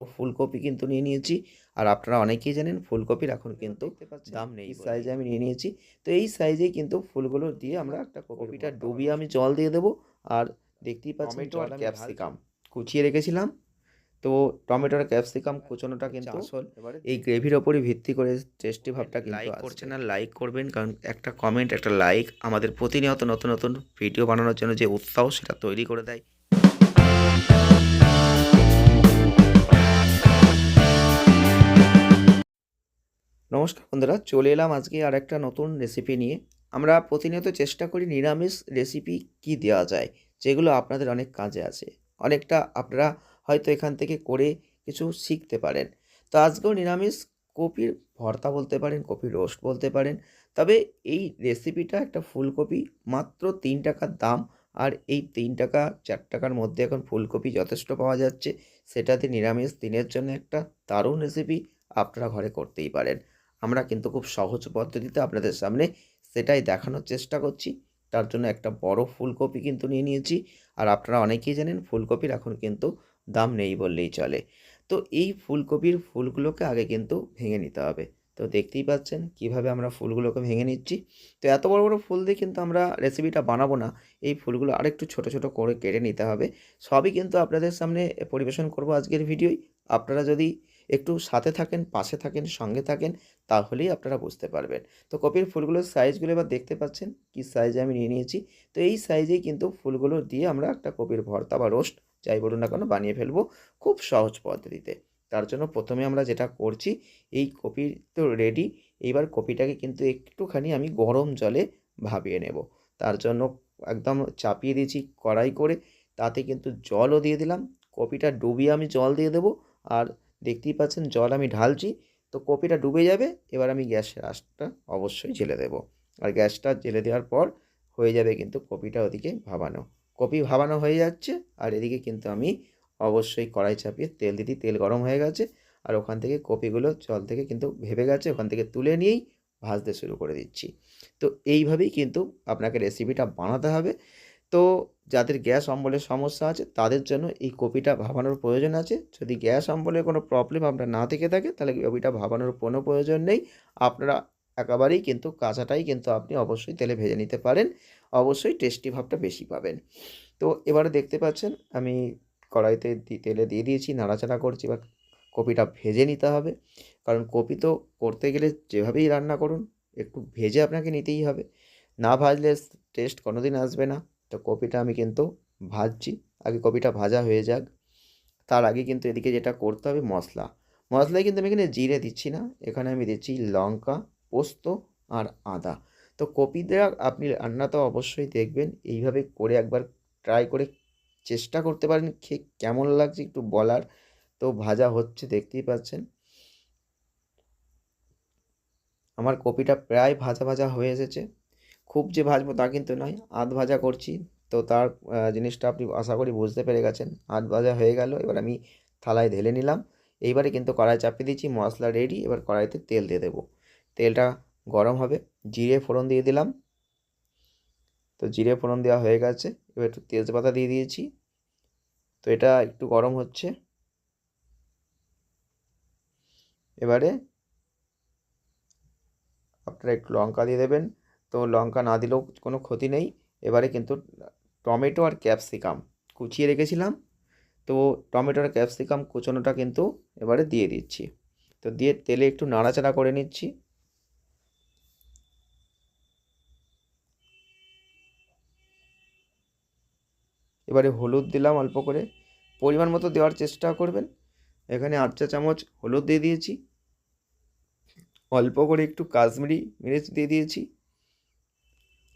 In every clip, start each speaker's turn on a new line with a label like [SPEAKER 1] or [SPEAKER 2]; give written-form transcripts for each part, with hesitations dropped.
[SPEAKER 1] ফুলকপি কিন্তু নিয়ে নিয়েছি। আর আপনারা অনেকেই জানেন ফুলকপির এখন কিন্তু দাম নেই, সাইজে আমি নিয়ে নিয়েছি। তো এই সাইজেই কিন্তু ফুলগুলো দিয়ে আমরা একটা কপিটা ডুবিয়ে আমি জল দিয়ে দেবো। আর দেখতেই পাচ্ছেন টমেটো আর ক্যাপসিকাম কুচিয়ে রেখেছিলাম। তো টমেটো আর ক্যাপসিকাম কুচোনোটা কিন্তু আসল এই গ্রেভির ওপরই ভিত্তি করে টেস্টি ভাবটা কিন্তু লাইক করছেন আর লাইক করবেন, কারণ একটা কমেন্ট একটা লাইক আমাদের প্রতিনিয়ত নতুন নতুন ভিডিও বানানোর জন্য যে উৎসাহ সেটা তৈরি করে দেয়। নমস্কার বন্ধুরা, চলে এলাম আজকে আর একটা নতুন রেসিপি নিয়ে। আমরা প্রতিনিয়ত চেষ্টা করি নিরামিষ রেসিপি কি দেওয়া যায়, যেগুলো আপনাদের অনেক কাজে আসে। অনেকটা আপনারা হয়তো এখান থেকে করে কিছু শিখতে পারেন। তো আজকেও নিরামিষ কপির ভর্তা বলতে পারেন, কপি রোস্ট বলতে পারেন। তবে এই রেসিপিটা একটা ফুলকপি মাত্র 3 টাকার দাম। আর এই 3 টাকা 4 টাকার মধ্যে এখন ফুলকপি যথেষ্ট পাওয়া যাচ্ছে। সেটাতে নিরামিষ দিনের জন্য একটা দারুণ রেসিপি আপনারা ঘরে করতেই পারেন। আমরা কিন্তু খুব সহজ পদ্ধতিতে আপনাদের সামনে সেটাই দেখানোর চেষ্টা করছি। তার জন্য একটা বড় ফুলকপি কিন্তু নিয়ে নিয়েছি। আর আপনারা অনেকেই জানেন ফুলকপির এখন কিন্তু দাম নেই বললেই চলে। তো এই ফুলকপির ফুলগুলোকে আগে কিন্তু ভেঙে নিতে হবে। তো দেখতেই পাচ্ছেন কিভাবে আমরা ফুলগুলোকে ভেঙে নিচ্ছি। তো এত বড় বড় ফুল দিয়ে কিন্তু আমরা রেসিপিটা বানাবো না। এই ফুলগুলো আরেকটু ছোট ছোট করে কেটে নিতে হবে। সবই কিন্তু আপনাদের সামনে পরিবেশন করব আজকের ভিডিওয়। আপনারা যদি একটু সাথে থাকেন, পাশে থাকেন, সঙ্গে থাকেন, তাহলেই আপনারা বুঝতে পারবেন। তো কপির ফুলগুলোর সাইজগুলো এবার দেখতে পাচ্ছেন কি সাইজে আমি নিয়ে নিয়েছি। তো এই সাইজেই কিন্তু ফুলগুলো দিয়ে আমরা একটা কপির ভর্তা বা রোস্ট যাই বলুন না কেন বানিয়ে ফেলবো খুব সহজ পদ্ধতিতে। তার জন্য প্রথমে আমরা যেটা করছি, এই কপি তো রেডি। এইবার কপিটাকে কিন্তু একটুখানি আমি গরম জলে ভাপিয়ে নেব। তার জন্য একদম চাপিয়ে দিয়েছি কড়াই করে, তাতে কিন্তু জলও দিয়ে দিলাম। কপিটা ডুবিয়ে আমি জল দিয়ে দেবো। আর দেখতেই পাচ্ছেন জল আমি ঢালছি। তো কপিটা ডুবে যাবে। এবার আমি গ্যাসের আঁচটা অবশ্যই জ্বেলে দেবো। আর গ্যাসটা জ্বেলে দেওয়ার পর হয়ে যাবে কিন্তু কপিটা ওদিকে ভাবানো। কপি ভাবানো হয়ে যাচ্ছে। আর এদিকে কিন্তু আমি অবশ্যই কড়াই চাপিয়ে তেল দিতেই তেল গরম হয়ে গেছে। আর ওখান থেকে কপিগুলো জল থেকে কিন্তু ভেপে গেছে, ওখান থেকে তুলে নিয়েই ভাজতে শুরু করে দিচ্ছি। তো এইভাবেই কিন্তু আপনাকে রেসিপিটা বানাতে হবে। তো যাদের গ্যাস অম্বলের সমস্যা আছে তাদের জন্য এই কপিটা ভাবানোর প্রয়োজন আছে। যদি গ্যাস অম্বলের কোনো প্রবলেম আপনার না থেকে থাকে তাহলে কপিটা ভাবানোর কোনো প্রয়োজন নেই। আপনারা একেবারেই কিন্তু কাঁচাটাই কিন্তু আপনি অবশ্যই তেলে ভেজে নিতে পারেন। অবশ্যই টেস্টি ভাবটা বেশি পাবেন। তো এবারে দেখতে পাচ্ছেন আমি কড়াইতে তেলে দিয়ে দিয়েছি, নাড়াচাড়া করছি। এবার কপিটা ভেজে নিতে হবে, কারণ কপি তো করতে গেলে যেভাবেই রান্না করুন একটু ভেজে আপনাকে নিতেই হবে। না ভাজলে টেস্ট কোনোদিন আসবে না। তো কপিটা আমি কিন্তু ভাজছি। আগে কপিটা ভাজা হয়ে যাক। তার আগে কিন্তু এদিকে যেটা করতে হবে মশলায় কিন্তু আমি এখানে জিরে দিচ্ছি না। এখানে আমি দিচ্ছি লঙ্কা, পোস্ত আর আদা। তো কপি দেওয়া আপনি রান্না তো অবশ্যই দেখবেন। এইভাবে করে একবার ট্রাই করে চেষ্টা করতে পারেন, খেয়ে কেমন লাগছে একটু বলার। তো ভাজা হচ্ছে দেখতেই পাচ্ছেন। আমার কপিটা প্রায় ভাজা ভাজা হয়ে এসেছে। খুব যে ভাজবো তা কিন্তু নয়, আধ ভাজা করছি। তো তার জিনিসটা আপনি আশা করি বুঝতে পেরে গেছেন। আধ ভাজা হয়ে গেল, এবার আমি থালায় ঢেলে নিলাম। এইবারে কিন্তু কড়াই চাপিয়ে দিচ্ছি, মশলা রেডি। এবার কড়াইতে তেল দিয়ে দেবো। তেলটা গরম হবে, জিরে ফোড়ন দিয়ে দিলাম। তো জিরে ফোড়ন দেওয়া হয়ে গেছে, এবার একটু তেজপাতা দিয়ে দিয়েছি। তো এটা একটু গরম হচ্ছে। এবারে আপনারা একটু লঙ্কা দিয়ে দেবেন। তো লঙ্কা না দিলেও কোনো ক্ষতি নেই। এবারে কিন্তু টমেটো আর ক্যাপসিকাম কুচিয়ে রেখেছিলাম। তো টমেটো আর ক্যাপসিকাম কুচোনোটা কিন্তু এবারে দিয়ে দিচ্ছি। তো দিয়ে তেলে একটু নাড়াচাড়া করে নিচ্ছি। এবারে হলুদ দিলাম অল্প করে, পরিমাণ মতো দেওয়ার চেষ্টা করবেন। এখানে 8 চা চামচ হলুদ দিয়ে দিয়েছি। অল্প করে একটু কাশ্মীরি মির্চ দিয়ে দিয়েছি।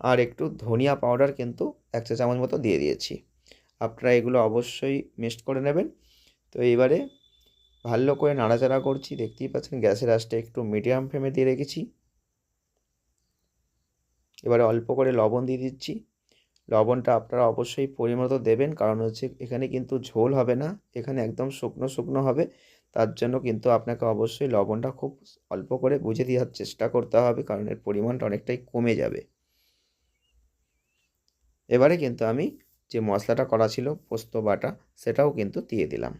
[SPEAKER 1] আর একটু ধনিয়া পাউডার কিন্তু 1 চা চামচ মতো দিয়ে দিয়েছি। আপনারা এগুলো অবশ্যই মিক্সড করে নেবেন। তো এবারে ভালো করে নাড়াচাড়া করছি। দেখতেই পাচ্ছেন গ্যাসের আঁচটা একটু মিডিয়াম ফ্লেমে দিয়ে রেখেছি। এবারে অল্প করে লবণ দিয়ে দিচ্ছি। লবণটা আপনারা অবশ্যই পরিমাণ মতো দেবেন, কারণ হচ্ছে এখানে কিন্তু ঝোল হবে না, এখানে একদম শুকনো শুকনো হবে। তার জন্য কিন্তু আপনাকে অবশ্যই লবণটা খুব অল্প করে বুঝে দেওয়ার চেষ্টা করতে হবে, কারণ এর পরিমাণটা অনেকটাই কমে যাবে। এবারে কিন্তু আমি যে মশলাটা করা ছিল পোস্ত বাটা, সেটাও কিন্তু দিয়ে দিলাম।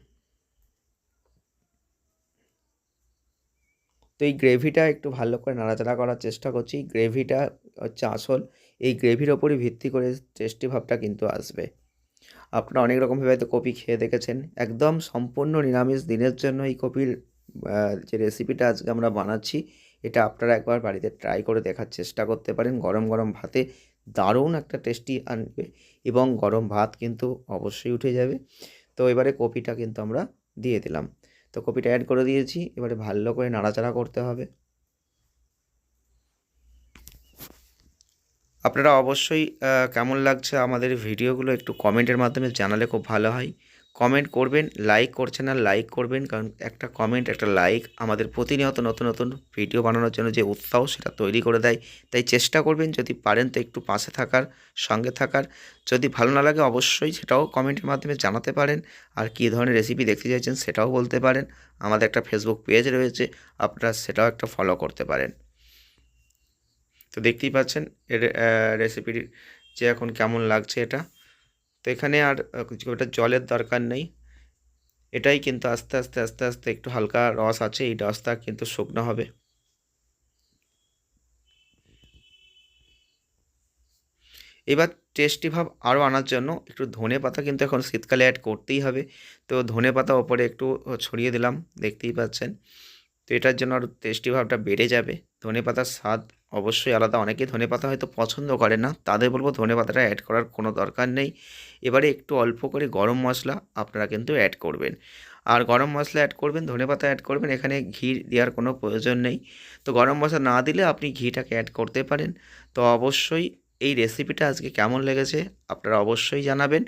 [SPEAKER 1] তো এই গ্রেভিটা একটু ভালো করে নাড়াচাড়া করার চেষ্টা করছি। গ্রেভিটা হচ্ছে আসল। এই গ্রেভির ওপরই ভিত্তি করে টেস্টি ভাবটা কিন্তু আসবে। আপনারা অনেক রকমভাবে হয়তো কপি খেয়ে দেখেছেন। একদম সম্পূর্ণ নিরামিষ দিনের জন্য এই কপির যে রেসিপিটা আজকে আমরা বানাচ্ছি, এটা আপনারা একবার বাড়িতে ট্রাই করে দেখার চেষ্টা করতে পারেন। গরম গরম ভাতে দারুণ একটা টেস্টি আনবে এবং গরম ভাত কিন্তু অবশ্যই উঠে যাবে। তো এবারে কপিটা কিন্তু আমরা দিয়ে দিলাম। তো কপিটা অ্যাড করে দিয়েছি। এবারে ভালো করে নাড়াচাড়া করতে হবে। আপনারা অবশ্যই কেমন লাগছে আমাদের ভিডিওগুলো একটু কমেন্টের মাধ্যমে জানালে খুব ভালো হয়। কমেন্ট করবেন, লাইক করছেন না লাইক করবেন, কারণ একটা কমেন্ট, একটা লাইক আমাদের প্রতিনিয়ত নতুন নতুন ভিডিও বানানোর জন্য যে উৎসাহ সেটা তৈরি করে দেয়। তাই চেষ্টা করবেন যদি পারেন তো একটু পাশে থাকার, সঙ্গে থাকার। যদি ভালো না লাগে অবশ্যই সেটাও কমেন্টের মাধ্যমে জানাতে পারেন। আর কী ধরনের রেসিপি দেখতে চাইছেন সেটাও বলতে পারেন। আমাদের একটা ফেসবুক পেজ রয়েছে, আপনারা সেটাও একটা ফলো করতে পারেন। তো দেখতেই পাচ্ছেন এর রেসিপির যে এখন কেমন লাগছে এটা। তো এখানে আর কিছু একটা জলের দরকার নেই। এটাই কিন্তু আস্তে আস্তে আস্তে আস্তে একটু হালকা রস আছে, এই রসটা কিন্তু শুকনো হবে। এবার টেস্টি ভাব আরও আনার জন্য একটু ধনেপাতা কিন্তু এখন শীতকালে অ্যাড করতেই হবে। তো ধনেপাতা ওপরে একটু ছড়িয়ে দিলাম, দেখতেই পাচ্ছেন। তো এটার জন্য আরও টেস্টি ভাবটা বেড়ে যাবে। ধনেপাতার স্বাদ অবশ্যই আলাদা। অনেকেই ধনেপাতা হয়তো পছন্দ করে না, তাদের বলবো ধনেপাতাটা অ্যাড করার কোনো দরকার নেই। এবারে একটু অল্প করে গরম মশলা আপনারা কিন্তু অ্যাড করবেন। আর গরম মশলা অ্যাড করবেন, ধনেপাতা অ্যাড করবেন, এখানে ঘি দেওয়ার কোনো প্রয়োজন নেই। তো গরম মশলা না দিলে আপনি ঘিটাকে অ্যাড করতে পারেন। তো অবশ্যই এই রেসিপিটা আজকে কেমন লেগেছে আপনারা অবশ্যই জানাবেন।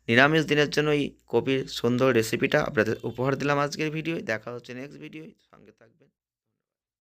[SPEAKER 1] নিরামিষ দিনের জন্য এই কপির সুন্দর রেসিপিটা আপনাদের উপহার দিলাম আজকের ভিডিওয়। দেখা হচ্ছে নেক্সট ভিডিওয়, সঙ্গে থাকবেন।